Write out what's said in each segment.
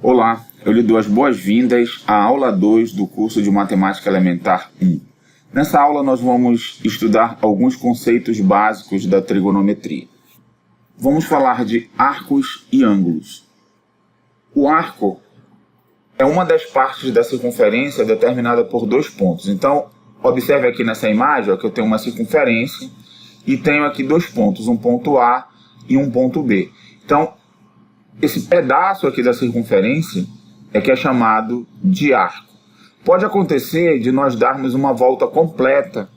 Olá, eu lhe dou as boas-vindas à aula 2 do curso de Matemática Elementar 1. Nessa aula nós vamos estudar alguns conceitos básicos da trigonometria. Vamos falar de arcos e ângulos. O arco é uma das partes da circunferência determinada por dois pontos. Então, observe aqui nessa imagem que eu tenho uma circunferência e tenho aqui dois pontos, um ponto A e um ponto B. Então, esse pedaço aqui da circunferência é que é chamado de arco. Pode acontecer de nós darmos uma volta completa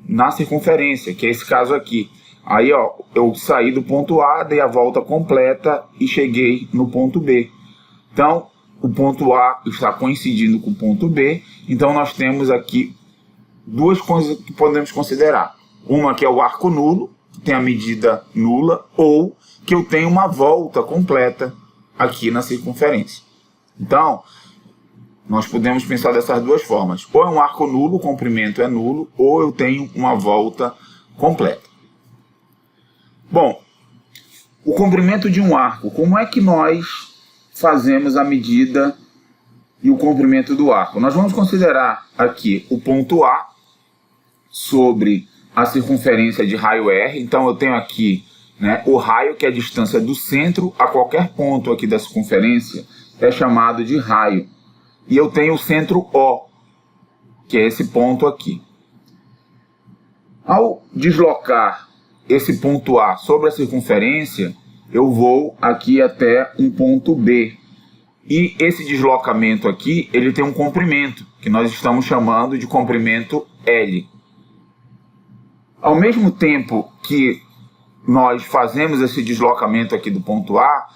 na circunferência, que é esse caso aqui. Aí, eu saí do ponto A, dei a volta completa e cheguei no ponto B. Então, o ponto A está coincidindo com o ponto B. Então, nós temos aqui duas coisas que podemos considerar. Uma que é o arco nulo, que tem a medida nula, ou que eu tenho uma volta completa aqui na circunferência. Então, nós podemos pensar dessas duas formas. Ou é um arco nulo, o comprimento é nulo, ou eu tenho uma volta completa. Bom, o comprimento de um arco, como é que nós fazemos a medida e o comprimento do arco? Nós vamos considerar aqui o ponto A sobre a circunferência de raio R. Então, eu tenho aqui o raio, que é a distância do centro a qualquer ponto aqui da circunferência, é chamado de raio. E eu tenho o centro O, que é esse ponto aqui. Ao deslocar esse ponto A sobre a circunferência, eu vou aqui até um ponto B. E esse deslocamento aqui, ele tem um comprimento, que nós estamos chamando de comprimento L. Ao mesmo tempo que nós fazemos esse deslocamento aqui do ponto A,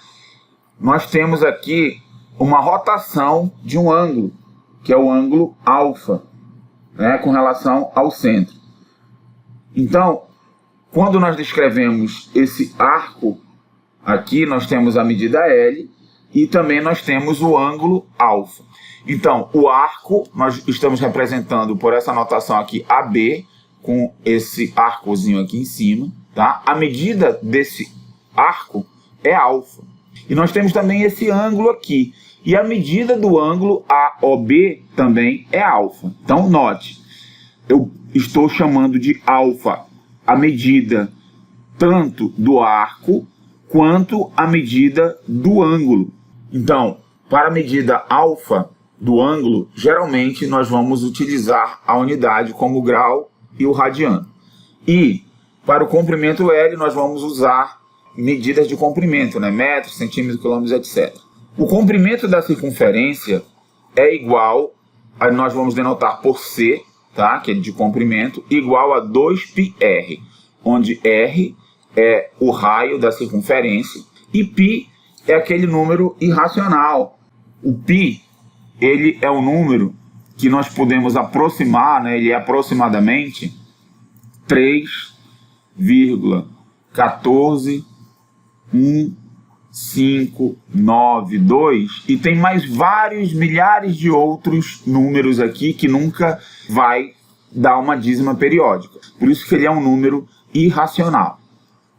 nós temos aqui uma rotação de um ângulo, que é o ângulo alfa, com relação ao centro. Então, quando nós descrevemos esse arco aqui, nós temos a medida L e também nós temos o ângulo alfa. Então, o arco, nós estamos representando por essa notação aqui AB, com esse arcozinho aqui em cima, tá? A medida desse arco é alfa. E nós temos também esse ângulo aqui. E a medida do ângulo AOB também é alfa. Então, note, eu estou chamando de alfa a medida tanto do arco quanto a medida do ângulo. Então, para a medida alfa do ângulo, geralmente nós vamos utilizar a unidade como grau e o radiano. E para o comprimento L, nós vamos usar medidas de comprimento, metros, centímetros, quilômetros, etc. O comprimento da circunferência é igual, nós vamos denotar por C, tá? Que é de comprimento, igual a 2πr, onde R é o raio da circunferência e π é aquele número irracional. O π, ele é um número que nós podemos aproximar, ele é aproximadamente 3,15159,2 e tem mais vários milhares de outros números aqui que nunca vai dar uma dízima periódica. Por isso que ele é um número irracional.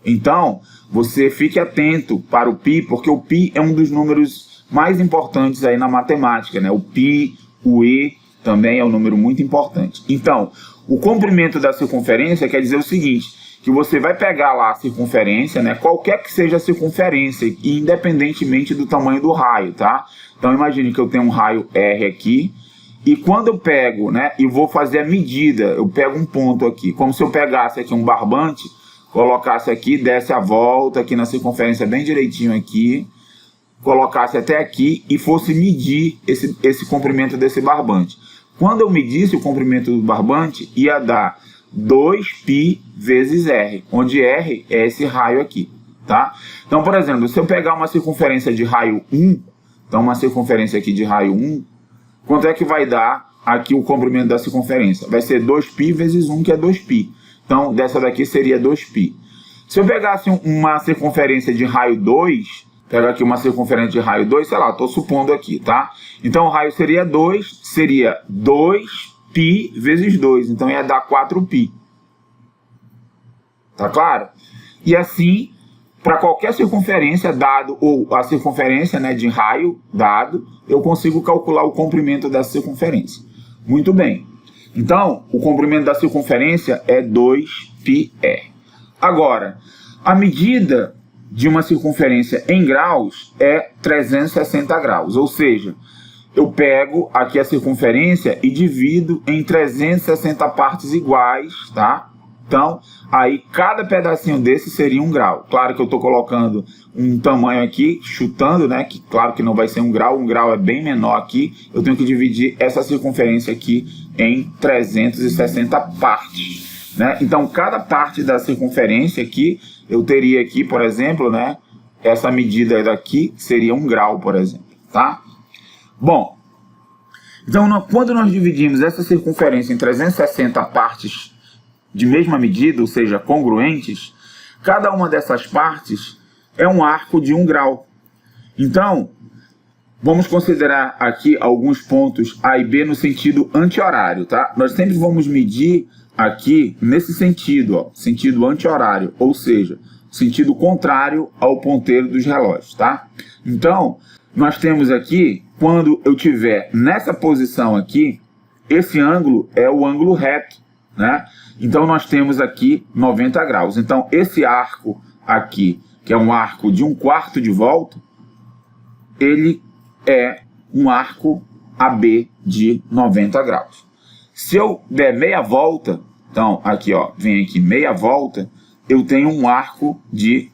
Então, você fique atento para o π, porque o π é um dos números mais importantes aí na matemática, O π, o e também é um número muito importante. Então, o comprimento da circunferência quer dizer o seguinte, que você vai pegar lá a circunferência, qualquer que seja a circunferência, independentemente do tamanho do raio, tá? Então, imagine que eu tenho um raio R aqui, e quando eu pego, e vou fazer a medida, eu pego um ponto aqui, como se eu pegasse aqui um barbante, colocasse aqui, desse a volta aqui na circunferência bem direitinho aqui, colocasse até aqui e fosse medir esse comprimento desse barbante. Quando eu medisse o comprimento do barbante, ia dar 2π vezes R, onde R é esse raio aqui, tá? Então, por exemplo, se eu pegar uma circunferência de raio 1, então uma circunferência aqui de raio 1, quanto é que vai dar aqui o comprimento da circunferência? Vai ser 2π vezes 1, que é 2π. Então, dessa daqui seria 2π. Se eu pegasse uma circunferência de raio 2, pega aqui uma circunferência de raio 2, sei lá, estou supondo aqui, tá? Então, o raio seria 2, seria 2π vezes 2, então ia dar 4π. Tá claro? E assim, para qualquer circunferência dado, ou a circunferência, né, de raio dado, eu consigo calcular o comprimento dessa circunferência. Muito bem. Então, o comprimento da circunferência é 2πr. Agora, a medida de uma circunferência em graus é 360 graus, ou seja, eu pego aqui a circunferência e divido em 360 partes iguais, tá? Então, aí cada pedacinho desse seria 1 grau. Claro que eu estou colocando um tamanho aqui, chutando, né? Que claro que não vai ser 1 grau é bem menor aqui. Eu tenho que dividir essa circunferência aqui em 360 partes, né? Então, cada parte da circunferência aqui, eu teria aqui, por exemplo, né? Essa medida daqui seria 1 grau, por exemplo, tá? Bom, então quando nós dividimos essa circunferência em 360 partes de mesma medida, ou seja, congruentes, cada uma dessas partes é um arco de 1 grau. Então, vamos considerar aqui alguns pontos A e B no sentido anti-horário, tá? Nós sempre vamos medir aqui nesse sentido, ó, sentido anti-horário, ou seja, sentido contrário ao ponteiro dos relógios, tá? Então, nós temos aqui, quando eu tiver nessa posição aqui, esse ângulo é o ângulo reto, né? Então, nós temos aqui 90 graus. Então, esse arco aqui, que é um arco de 1/4 de volta, ele é um arco AB de 90 graus. Se eu der meia volta, então, aqui, ó, vem aqui meia volta, eu tenho um arco de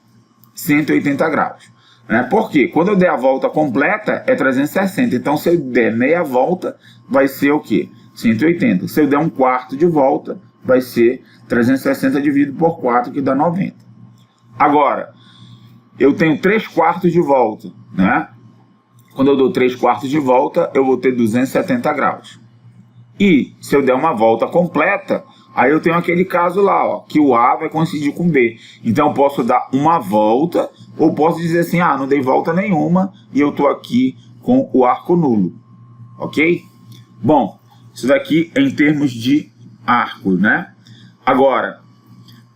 180 graus. Né? Por quê? Quando eu der a volta completa, é 360. Então, se eu der meia volta, vai ser o quê? 180. Se eu der 1/4 de volta, vai ser 360 dividido por 4, que dá 90. Agora, eu tenho 3/4 de volta, né? Quando eu dou 3/4 de volta, eu vou ter 270 graus. E, se eu der uma volta completa, aí eu tenho aquele caso lá, ó, que o A vai coincidir com B. Então, eu posso dar uma volta, ou posso dizer assim, ah, não dei volta nenhuma, e eu estou aqui com o arco nulo. Ok? Bom, isso daqui é em termos de arco, né? Agora,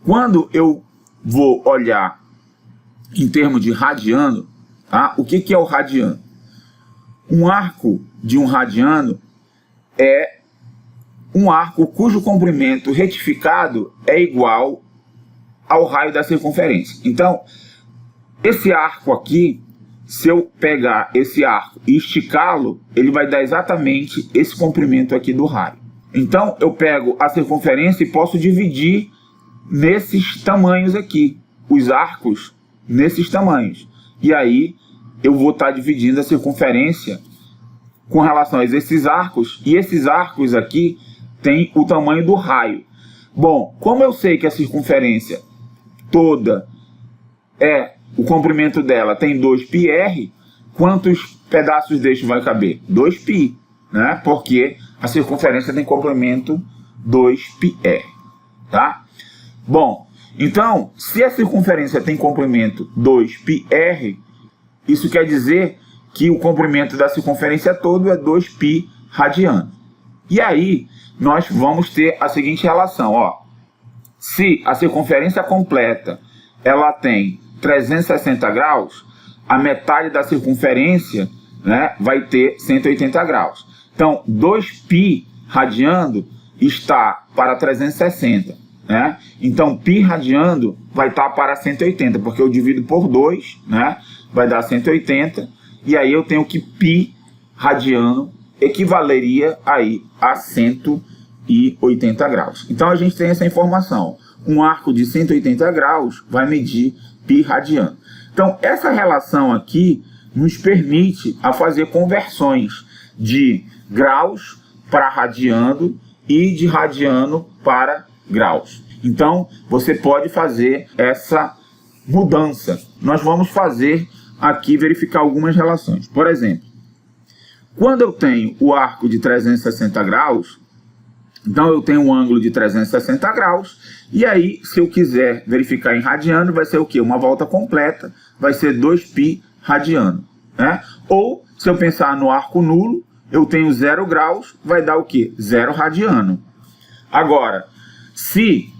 quando eu vou olhar em termos de radiano, tá? O que é o radiano? Um arco de 1 radiano é um arco cujo comprimento retificado é igual ao raio da circunferência. Então, esse arco aqui, se eu pegar esse arco e esticá-lo, ele vai dar exatamente esse comprimento aqui do raio. Então, eu pego a circunferência e posso dividir nesses tamanhos aqui, os arcos nesses tamanhos. E aí, eu vou estar dividindo a circunferência com relação a esses arcos, e esses arcos aqui têm o tamanho do raio. Bom, como eu sei que a circunferência toda o comprimento dela tem 2πr, quantos pedaços deste vai caber? 2π, né? Porque a circunferência tem comprimento 2πr, tá? Bom, então, se a circunferência tem comprimento 2πr, isso quer dizer que o comprimento da circunferência todo é 2π radiano. E aí, nós vamos ter a seguinte relação, ó. Se a circunferência completa, ela tem 360 graus, a metade da circunferência, né, vai ter 180 graus. Então, 2π radiando está para 360, né? Então, π radiando vai estar para 180, porque eu divido por 2, né, vai dar 180, e aí eu tenho que π radiano equivaleria aí a 180 graus. Então, a gente tem essa informação. Um arco de 180 graus vai medir π radiano. Então, essa relação aqui nos permite a fazer conversões de graus para radiano e de radiano para graus. Então, você pode fazer essa mudança. Nós vamos fazer aqui, verificar algumas relações. Por exemplo, quando eu tenho o arco de 360 graus, então eu tenho um ângulo de 360 graus, e aí, se eu quiser verificar em radiano, vai ser o quê? Uma volta completa, vai ser 2π radiano, né? Ou, se eu pensar no arco nulo, eu tenho 0 graus, vai dar o quê? 0 radiano. Agora, se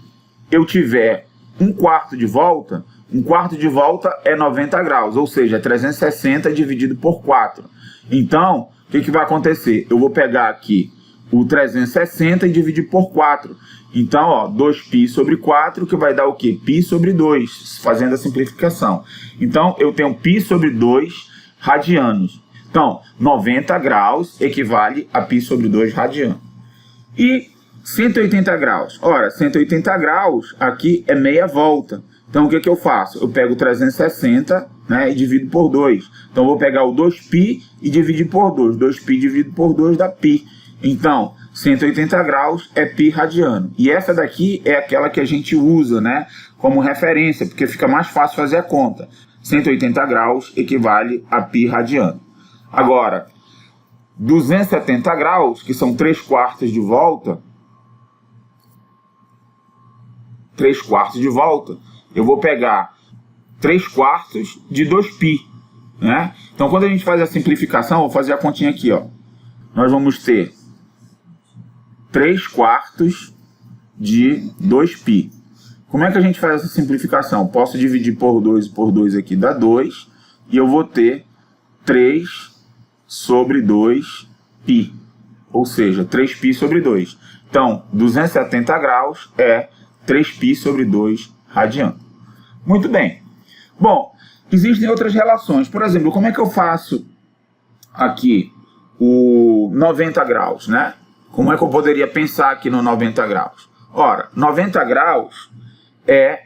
eu tiver 1/4 de volta, 1 quarto de volta é 90 graus, ou seja, 360 dividido por 4. Então, o que vai acontecer? Eu vou pegar aqui o 360 e dividir por 4. Então, ó, 2π sobre 4, que vai dar o quê? Π sobre 2, fazendo a simplificação. Então, eu tenho π sobre 2 radianos. Então, 90 graus equivale a π sobre 2 radianos. E 180 graus? Ora, 180 graus aqui é meia volta. Então, o que eu faço? Eu pego 360, né, e divido por 2. Então, eu vou pegar o 2π e dividir por 2. 2π dividido por 2 dá π. Então, 180 graus é π radiano. E essa daqui é aquela que a gente usa, né, como referência, porque fica mais fácil fazer a conta. 180 graus equivale a π radiano. Agora, 270 graus, que são 3 quartos de volta, 3 quartos de volta, eu vou pegar 3 quartos de 2π, né? Então, quando a gente faz a simplificação, vou fazer a continha aqui, ó. Nós vamos ter 3 quartos de 2π. Como é que a gente faz essa simplificação? Posso dividir por 2 e por 2 aqui dá 2, e eu vou ter 3 sobre 2π, ou seja, 3π sobre 2. Então, 270 graus é 3π sobre 2 radiano. Muito bem. Bom, existem outras relações. Por exemplo, como é que eu faço aqui o 90 graus, né? Como é que eu poderia pensar aqui no 90 graus? Ora, 90 graus é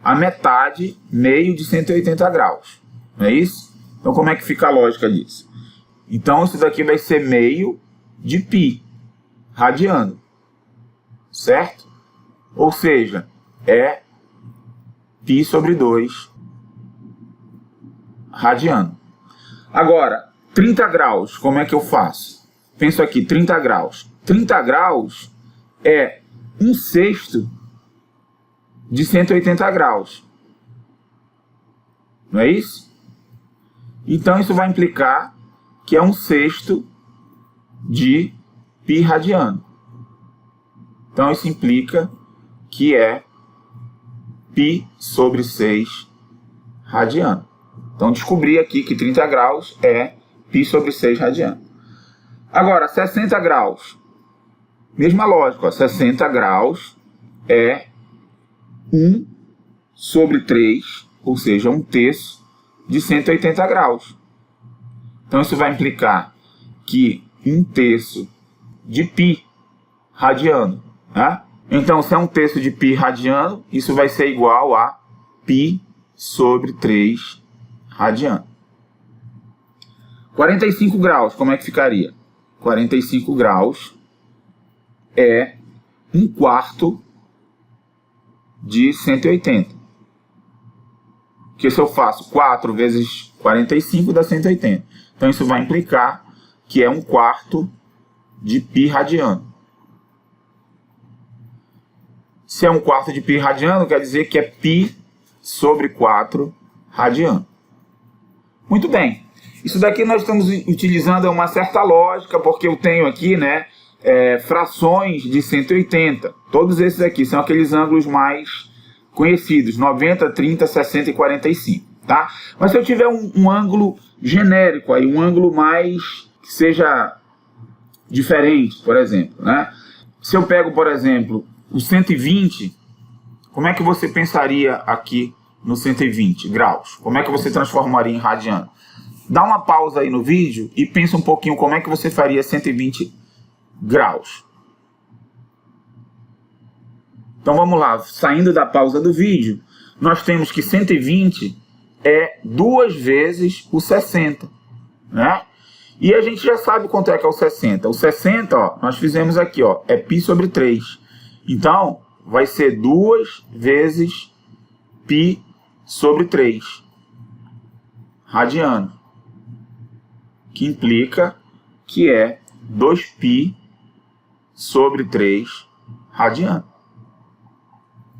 a metade, meio de 180 graus. Não é isso? Então, como é que fica a lógica disso? Então, isso daqui vai ser meio de π radiano. Certo? Ou seja, é π sobre 2 radiano. Agora, 30 graus, como é que eu faço? Penso aqui, 30 graus. 30 graus é 1/6 de 180 graus. Não é isso? Então, isso vai implicar que é 1/6 de π radiano. Então, isso implica que é π sobre 6 radiano. Então, descobri aqui que 30 graus é π sobre 6 radiano. Agora, 60 graus. Mesma lógica, ó, 60 graus é 1 sobre 3, ou seja, 1/3 de 180 graus. Então, isso vai implicar que 1/3 de π radiano, né? Então, se é 1/3 de π radiano, isso vai ser igual a π sobre 3 radiano. 45 graus, como é que ficaria? 45 graus é 1/4 de 180. Porque se eu faço 4 vezes 45 dá 180. Então, isso vai implicar que é 1/4 de π radiano. Se é 1/4 de π radiano, quer dizer que é π sobre 4 radiano. Muito bem. Isso daqui nós estamos utilizando uma certa lógica, porque eu tenho aqui, né, frações de 180. Todos esses aqui são aqueles ângulos mais conhecidos, 90, 30, 60 e 45. Tá? Mas se eu tiver um ângulo genérico, aí, um ângulo mais que seja diferente, por exemplo, né? Se eu pego, por exemplo, o 120, como é que você pensaria aqui no 120 graus? Como é que você transformaria em radiano? Dá uma pausa aí no vídeo e pensa um pouquinho como é que você faria 120 graus. Então vamos lá, saindo da pausa do vídeo, nós temos que 120 é 2 vezes o 60, né? E a gente já sabe quanto é que é o 60. O 60, ó, nós fizemos aqui, ó, é π sobre 3. Então, vai ser 2 vezes π sobre 3 radiano, que implica que é 2π sobre 3 radiano.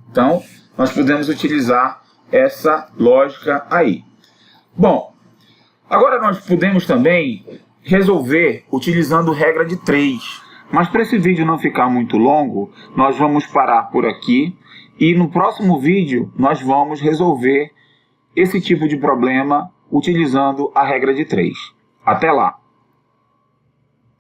Então, nós podemos utilizar essa lógica aí. Bom, agora nós podemos também resolver utilizando regra de 3. Mas para esse vídeo não ficar muito longo, nós vamos parar por aqui E no próximo vídeo nós vamos resolver esse tipo de problema utilizando a regra de 3. Até lá!